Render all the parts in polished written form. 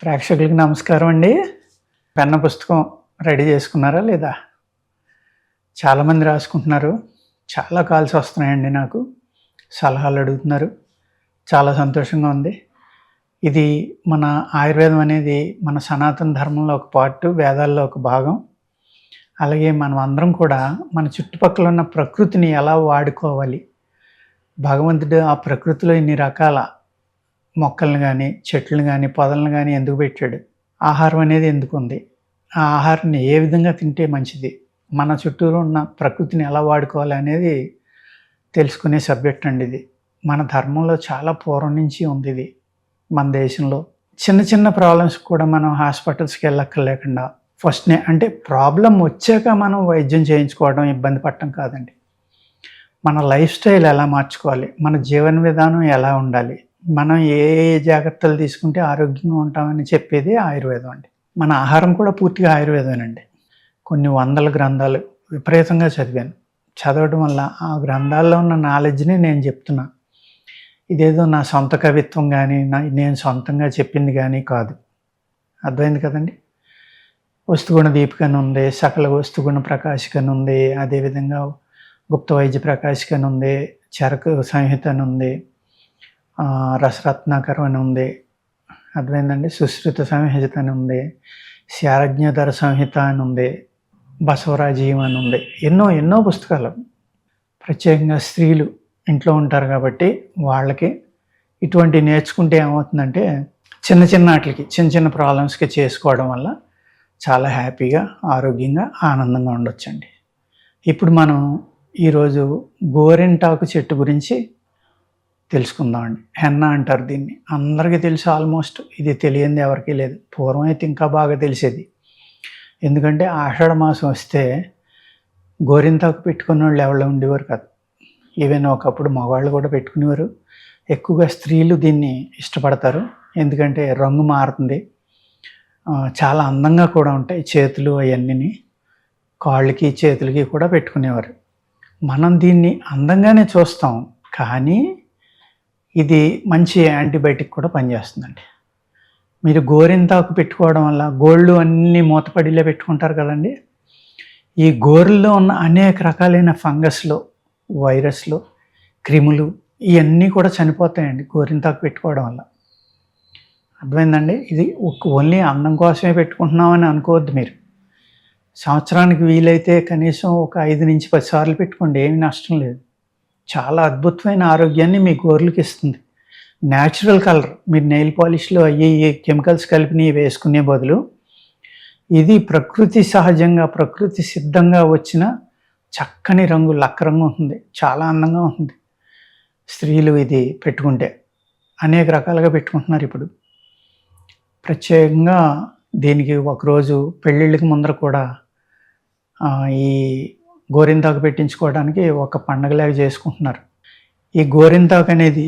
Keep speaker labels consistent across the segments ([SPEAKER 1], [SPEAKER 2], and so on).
[SPEAKER 1] ప్రేక్షకులకి నమస్కారం అండి. పెన్ను, పుస్తకం రెడీ చేసుకున్నారా లేదా? చాలామంది రాసుకుంటున్నారు. చాలా కాల్స్ వస్తున్నాయండి నాకు. సలహాలు అడుగుతున్నారు. చాలా సంతోషంగా ఉంది. ఇది మన ఆయుర్వేదం అనేది మన సనాతన ధర్మంలో ఒక పార్టు, వేదాల్లో ఒక భాగం. అలాగే మనం అందరం కూడా మన చుట్టుపక్కల ఉన్న ప్రకృతిని ఎలా వాడుకోవాలి, భగవంతుడు ఆ ప్రకృతిలో ఇన్ని రకాల మొక్కలను గానీ, చెట్లను గానీ, పొదలను గానీ ఎందుకు పెట్టాడు? ఆహారం అనేది ఎందుకుంది? ఆ ఆహారాన్ని ఏ విధంగా తింటే మంచిది? మన చుట్టూరు ఉన్న ప్రకృతిని ఎలా వాడుకోవాలి అనేది తెలుసుకునే సబ్జెక్ట్ అండి ఇది. మన ధర్మంలో చాలా పూర్వం నుంచి ఉంది ఇది. మన దేశంలో చిన్న చిన్న ప్రాబ్లమ్స్ కూడా మనం హాస్పిటల్స్‌కి వెళ్ళక్కర్లేకుండా ఫస్ట్‌నే అంటే ప్రాబ్లమ్ వచ్చాక మనం వైద్యం చేయించుకోవడం, ఇబ్బంది పడటం కాదండి. మన లైఫ్ స్టైల్ ఎలా మార్చుకోవాలి? మన జీవన విధానం ఎలా ఉండాలి? మనం ఏ జాగ్రత్తలు తీసుకుంటే ఆరోగ్యంగా ఉంటామని చెప్పేది ఆయుర్వేదం అండి. మన ఆహారం కూడా పూర్తిగా ఆయుర్వేదమేనండి. కొన్ని వందల గ్రంథాలు విపరీతంగా చదివాను. చదవడం వల్ల ఆ గ్రంథాల్లో ఉన్న నాలెడ్జ్‌ని నేను చెప్తున్నా. ఇదేదో నా సొంత కవిత్వం గానీ, నేను సొంతంగా చెప్పింది గానీ కాదు. అర్థమైంది కదండీ! వస్తుగుణ దీపిక అని ఉంది, సకల వస్తుగుణ ప్రకాశిక అని ఉంది, అదేవిధంగా గుప్త వైద్య ప్రకాశిక అని ఉంది, చరక సంహిత అని ఉంది, రసరత్నాకరం అని ఉంది. అర్థమైందండి. సుశ్రుత సంహిత అని ఉంది, శారజ్ఞధర సంహిత అని ఉంది, బసవరాజీయం అని ఉంది. ఎన్నో ఎన్నో పుస్తకాలు. ప్రత్యేకంగా స్త్రీలు ఇంట్లో ఉంటారు కాబట్టి వాళ్ళకి ఇటువంటివి నేర్చుకుంటే ఏమవుతుందంటే చిన్న చిన్న వాటికి చిన్న చిన్న ప్రాబ్లమ్స్కి చేసుకోవడం వల్ల చాలా హ్యాపీగా, ఆరోగ్యంగా, ఆనందంగా ఉండొచ్చండి. ఇప్పుడు మనం ఈరోజు గోరింటాకు చెట్టు గురించి తెలుసుకుందామండి. హెన్నా అంటారు దీన్ని. అందరికీ తెలుసు ఆల్మోస్ట్. ఇది తెలియంది ఎవరికీ లేదు. పూర్వం అయితే ఇంకా బాగా తెలిసేది. ఎందుకంటే ఆషాఢ మాసం వస్తే గోరింటాకు పెట్టుకునేవాళ్ళు ఎవరు ఉండేవారు కాదు. ఈవెన్ ఒకప్పుడు మగవాళ్ళు కూడా పెట్టుకునేవారు. ఎక్కువగా స్త్రీలు దీన్ని ఇష్టపడతారు. ఎందుకంటే రంగు మారుతుంది. చాలా అందంగా కూడా ఉంటాయి చేతులు అవన్నీని. కాళ్ళకి, చేతులకి కూడా పెట్టుకునేవారు. మనం దీన్ని అందంగానే చూస్తాం. కానీ ఇది మంచి యాంటీబయాటిక్ కూడా పనిచేస్తుందండి. మీరు గోరింటాకు పెట్టుకోవడం వల్ల గోళ్ళు అన్నీ మూతపడిలే పెట్టుకుంటారు కదండి. ఈ గోరుల్లో ఉన్న అనేక రకాలైన ఫంగస్లు, వైరస్లు, క్రిములు ఇవన్నీ కూడా చనిపోతాయండి గోరింటాకు పెట్టుకోవడం వల్ల. అర్థమైందండి. ఇది ఓన్లీ అందం కోసమే పెట్టుకుంటున్నామని అనుకోవద్దు మీరు. సంవత్సరానికి వీలైతే కనీసం ఒక 5-10 సార్లు పెట్టుకోండి. ఏమి నష్టం లేదు. చాలా అద్భుతమైన ఆరోగ్యాన్ని మీ గోర్లకి ఇస్తుంది. Natural colour. మీరు నెయిల్ పాలిష్లో అయ్యి కెమికల్స్ కలిపినవి వేసుకునే బదులు ఇది ప్రకృతి సహజంగా, ప్రకృతి సిద్ధంగా వచ్చిన చక్కని రంగు, లక్క రంగు ఉంటుంది. చాలా అందంగా ఉంటుంది. స్త్రీలు ఇది పెట్టుకుంటే అనేక రకాలుగా పెట్టుకుంటున్నారు ఇప్పుడు. ప్రత్యేకంగా దీనికి ఒకరోజు పెళ్ళిళ్ళకి ముందర కూడా ఈ గోరింటాకు పెట్టించుకోవడానికి ఒక పండగలాగా చేసుకుంటున్నారు. ఈ గోరింటాకు అనేది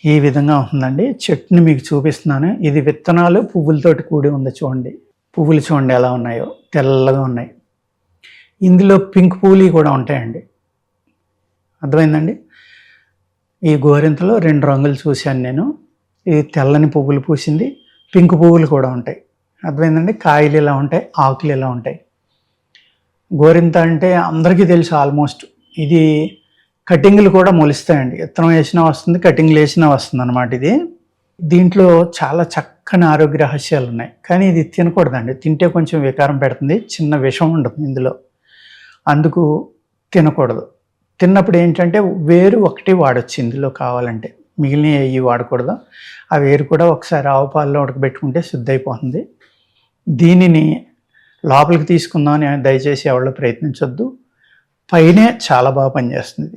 [SPEAKER 1] ఈ విధంగా ఉంటుందండి. చెట్టుని మీకు చూపిస్తున్నాను. ఇది విత్తనాలు, పువ్వులతోటి కూడి ఉంది చూడండి. పువ్వులు చూడండి ఎలా ఉన్నాయో, తెల్లగా ఉన్నాయి. ఇందులో పింక్ పువ్వులు కూడా ఉంటాయండి. అర్థమైందండి. ఈ గోరింతలో 2 రంగులు చూశాను నేను. ఇది తెల్లని పువ్వులు పూసింది, పింక్ పువ్వులు కూడా ఉంటాయి. అర్థమైందండి. కాయలు ఇలా ఉంటాయి, ఆకులు ఇలా ఉంటాయి. గోరింత అంటే అందరికీ తెలుసు ఆల్మోస్ట్. ఇది కటింగ్లు కూడా మొలుస్తాయండి. విత్తనం వేసినా వస్తుంది, కటింగ్లు వేసినా వస్తుంది అన్నమాట. ఇది దీంట్లో చాలా చక్కని ఆరోగ్య రహస్యాలు ఉన్నాయి. కానీ ఇది తినకూడదండి. తింటే కొంచెం వికారం పెడుతుంది. చిన్న విషం ఉంటుంది ఇందులో. అందుకు తినకూడదు. తిన్నప్పుడు ఏంటంటే వేరు ఒకటి వాడచ్చు ఇందులో కావాలంటే. మిగిలిన ఏవి వాడకూడదు. ఆ వేరు కూడా ఒకసారి ఆవు పాలలో ఉడకబెట్టుకుంటే శుద్ధి అయిపోతుంది. దీనిని లోపలికి తీసుకుందామని దయచేసి ఎవరు ప్రయత్నించొద్దు. పైనే చాలా బాగా పనిచేస్తుంది.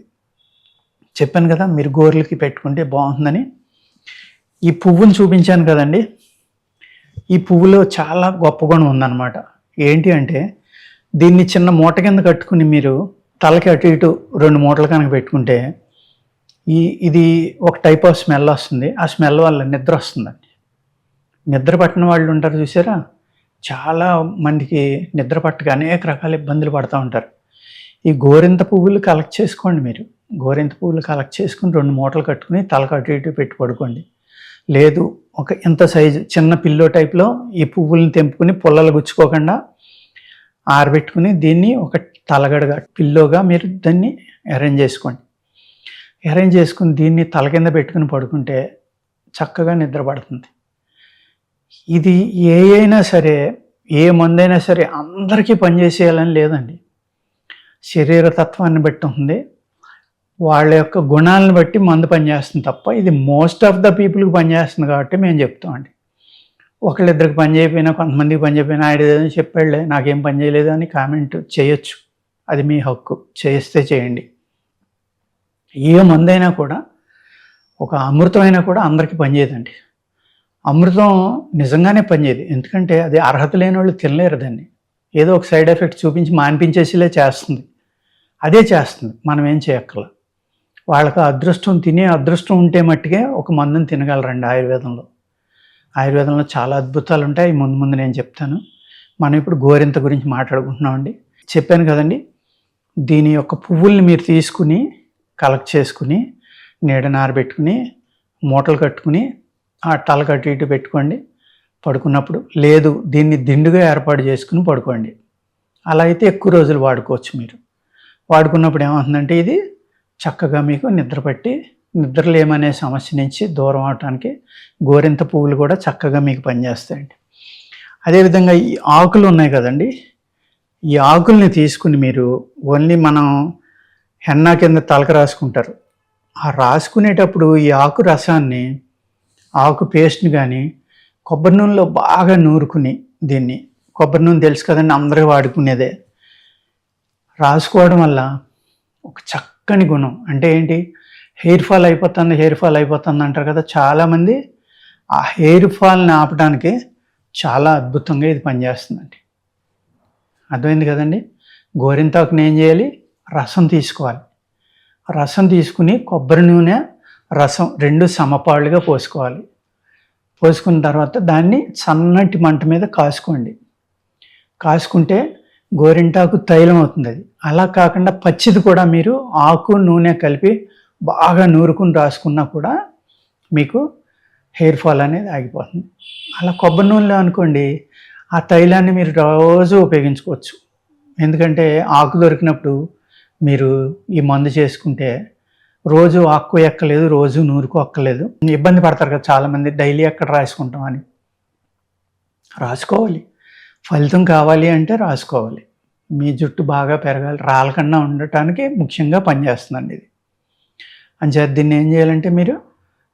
[SPEAKER 1] చెప్పాను కదా మీరు గోర్లకి పెట్టుకుంటే బాగుంటుందని. ఈ పువ్వుని చూపించాను కదండి. ఈ పువ్వులో చాలా గొప్ప గుణం ఉందన్నమాట. ఏంటి అంటే దీన్ని చిన్న మూట కింద కట్టుకుని మీరు తలకి అటు ఇటు 2 మూటలు కనుక పెట్టుకుంటే ఇది ఒక టైప్ ఆఫ్ స్మెల్ వస్తుంది. ఆ స్మెల్ వల్ల నిద్ర వస్తుందండి. నిద్ర పట్టిన వాళ్ళు ఉంటారు చూసారా, చాలా మందికి నిద్ర పట్టక అనేక రకాల ఇబ్బందులు పడుతూ ఉంటారు. ఈ గోరింత పువ్వులు కలెక్ట్ చేసుకోండి మీరు. గోరింత పువ్వులు కలెక్ట్ చేసుకుని 2 మూటలు కట్టుకుని తలకు అటు ఇటు పెట్టి పడుకోండి. లేదు ఒక ఇంత సైజు చిన్న పిల్లో టైప్లో ఈ పువ్వుల్ని తెంపుకుని పుల్లలు గుచ్చుకోకుండా ఆరబెట్టుకుని దీన్ని ఒక తలగడగా పిల్లోగా మీరు దాన్ని అరేంజ్ చేసుకోండి. అరేంజ్ చేసుకుని దీన్ని తల కింద పెట్టుకుని పడుకుంటే చక్కగా నిద్ర పడుతుంది. ఇది అయినా సరే, ఏ మందైనా సరే అందరికీ పనిచేసేయాలని లేదండి. శరీర తత్వాన్ని బట్టి ఉంది, వాళ్ళ యొక్క గుణాలను బట్టి మందు పనిచేస్తుంది తప్ప ఇది మోస్ట్ ఆఫ్ ద పీపుల్కి పనిచేస్తుంది కాబట్టి మేము చెప్తామండి. ఒకళ్ళిద్దరికి పని చేయకపోయినా, కొంతమందికి పని చేయకపోయినా ఆయన చెప్పాడులే నాకేం పని చేయలేదు అని కామెంట్ చేయొచ్చు, అది మీ హక్కు, చేస్తే చేయండి. ఏ మందైనా కూడా, ఒక అమృతమైనా కూడా అందరికీ పనిచేయదండి. అమృతం నిజంగానే పనిచేయదు, ఎందుకంటే అది అర్హత లేని వాళ్ళు తినలేరు దాన్ని. ఏదో ఒక సైడ్ ఎఫెక్ట్ చూపించి మాన్పించేసిలే చేస్తుంది, అదే చేస్తుంది, మనం ఏం చేయక్కర్ల. వాళ్ళకి అదృష్టం, తినే అదృష్టం ఉంటే మట్టుకే ఒక మందుని తినగలరండి. ఆయుర్వేదంలో చాలా అద్భుతాలు ఉంటాయి, ముందు ముందు నేను చెప్తాను. మనం ఇప్పుడు గోరింత గురించి మాట్లాడుకుంటున్నామండి. చెప్పాను కదండి, దీని యొక్క పువ్వుల్ని మీరు తీసుకుని కలెక్ట్ చేసుకుని నీడన ఆరబెట్టుకుని మూటలు కట్టుకుని ఆ తల కట్టి ఇటు పెట్టుకోండి పడుకున్నప్పుడు. లేదు దీన్ని దిండుగా ఏర్పాటు చేసుకుని పడుకోండి. అలా అయితే ఎక్కువ రోజులు వాడుకోవచ్చు. మీరు వాడుకున్నప్పుడు ఏమవుతుందంటే ఇది చక్కగా మీకు నిద్ర పట్టి నిద్రలేమనే సమస్య నుంచి దూరం అవడానికి గోరింత పువ్వులు కూడా చక్కగా మీకు పనిచేస్తాయండి. అదేవిధంగా ఈ ఆకులు ఉన్నాయి కదండి, ఈ ఆకుల్ని తీసుకుని మీరు ఓన్లీ మనం హెన్నా కింద తలకు రాసుకుంటారు. ఆ రాసుకునేటప్పుడు ఈ ఆకు రసాన్ని, ఆకు పేస్ట్ని కానీ కొబ్బరి నూనెలో బాగా నూరుకుని, దీన్ని కొబ్బరి నూనె తెలుసు కదండి, అందరూ వాడుకునేదే, రాసుకోవడం వల్ల ఒక చక్కని గుణం. అంటే ఏంటి, హెయిర్ ఫాల్ అయిపోతుంది అంటారు కదా చాలామంది. ఆ హెయిర్ ఫాల్ని ఆపడానికి చాలా అద్భుతంగా ఇది పనిచేస్తుందండి. అర్థమైంది కదండి. గోరింతాకుని ఏం చేయాలి, రసం తీసుకోవాలి. రసం తీసుకుని కొబ్బరి నూనె రసం రెండు సమపాళ్ళుగా పోసుకోవాలి. పోసుకున్న తర్వాత దాన్ని సన్నటి మంట మీద కాసుకోండి. కాసుకుంటే గోరింటాకు తైలం అవుతుంది అది. అలా కాకుండా పచ్చిది కూడా మీరు ఆకు నూనె కలిపి బాగా నూరుకుని రాసుకున్నా కూడా మీకు హెయిర్ ఫాల్ అనేది ఆగిపోతుంది. అలా కొబ్బరి నూనెలో అనుకోండి, ఆ తైలాన్ని మీరు రోజు ఉపయోగించుకోవచ్చు. ఎందుకంటే ఆకు దొరికినప్పుడు మీరు ఈ మందు చేసుకుంటే రోజు ఆకు ఎక్కలేదు, రోజు నూరుకు ఎక్కలేదు, ఇబ్బంది పడతారు కదా చాలామంది, డైలీ ఎక్కడ రాసుకుంటాం అని. రాసుకోవాలి, ఫలితం కావాలి అంటే రాసుకోవాలి. మీ జుట్టు బాగా పెరగాలి, రాలకుండా ఉండటానికి ముఖ్యంగా పనిచేస్తుందండి ఇది. అంచేత దీన్ని ఏం చేయాలంటే మీరు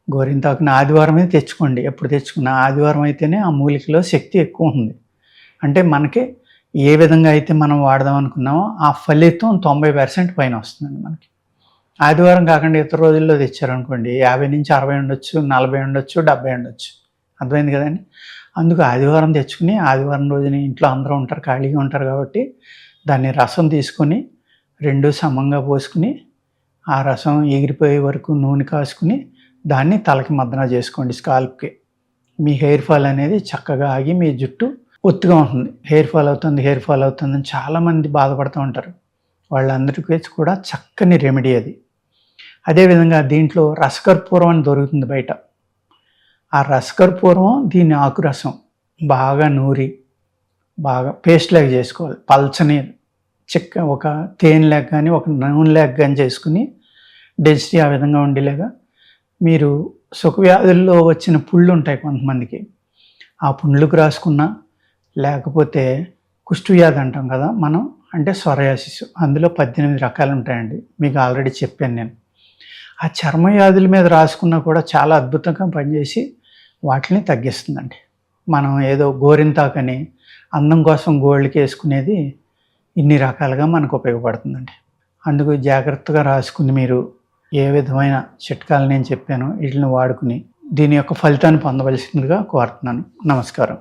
[SPEAKER 1] గోరింతాకుని ఆదివారమే తెచ్చుకోండి. ఎప్పుడు తెచ్చుకున్న ఆదివారం అయితేనే ఆ మూలికలో శక్తి ఎక్కువ ఉంది. అంటే మనకి ఏ విధంగా అయితే మనం వాడదాం అనుకున్నామో ఆ ఫలితం 90% పైన వస్తుందండి మనకి. ఆదివారం కాకుండా ఇతర రోజుల్లో తెచ్చారనుకోండి 50 నుంచి 60 ఉండొచ్చు, 40 ఉండొచ్చు, 70 ఉండొచ్చు. అర్థమైంది కదండి. అందుకు ఆదివారం తెచ్చుకుని ఆదివారం రోజుని ఇంట్లో అందరూ ఉంటారు, ఖాళీగా ఉంటారు కాబట్టి దాన్ని రసం తీసుకొని రెండు సమంగా పోసుకుని ఆ రసం ఎగిరిపోయే వరకు నూనె కాసుకుని దాన్ని తలకి మద్దన చేసుకోండి, స్కాల్ప్కి. మీ హెయిర్ ఫాల్ అనేది చక్కగా ఆగి మీ జుట్టు ఒత్తుగా ఉంటుంది. హెయిర్ ఫాల్ అవుతుందని చాలామంది బాధపడుతూ ఉంటారు. వాళ్ళందరికీ కూడా చక్కని రెమెడీ అది. అదేవిధంగా దీంట్లో రసకర్పూరం అని దొరుకుతుంది బయట. ఆ రసకర్పూరం దీని ఆకు రసం బాగా నూరి బాగా పేస్ట్ లాగా చేసుకోవాలి. పల్చని ఒక తేనె లేక కానీ ఒక నూనె లేక కానీ చేసుకుని డెన్సిటీ ఆ విధంగా ఉండేలాగా మీరు సుఖవ్యాధుల్లో వచ్చిన పుళ్ళు ఉంటాయి కొంతమందికి, ఆ పుండ్లకు రాసుకున్నా, లేకపోతే కుష్ఠవ్యాధి అంటాం కదా మనం, అంటే సొరయాసిస్, అందులో 18 రకాలు ఉంటాయండి, మీకు ఆల్రెడీ చెప్పాను నేను. ఆ చర్మవ్యాధుల మీద రాసుకున్నా కూడా చాలా అద్భుతంగా పనిచేసి వాటిని తగ్గిస్తుందండి. మనం ఏదో గోరింతాకని అందం కోసం గోళ్ళకి వేసుకునేది ఇన్ని రకాలుగా మనకు ఉపయోగపడుతుందండి. అందుకు జాగ్రత్తగా రాసుకుని మీరు ఏ విధమైన చిట్కాలు నేను చెప్పానో వీటిని వాడుకుని దీని యొక్క ఫలితాన్ని పొందవలసిందిగా కోరుతున్నాను. నమస్కారం.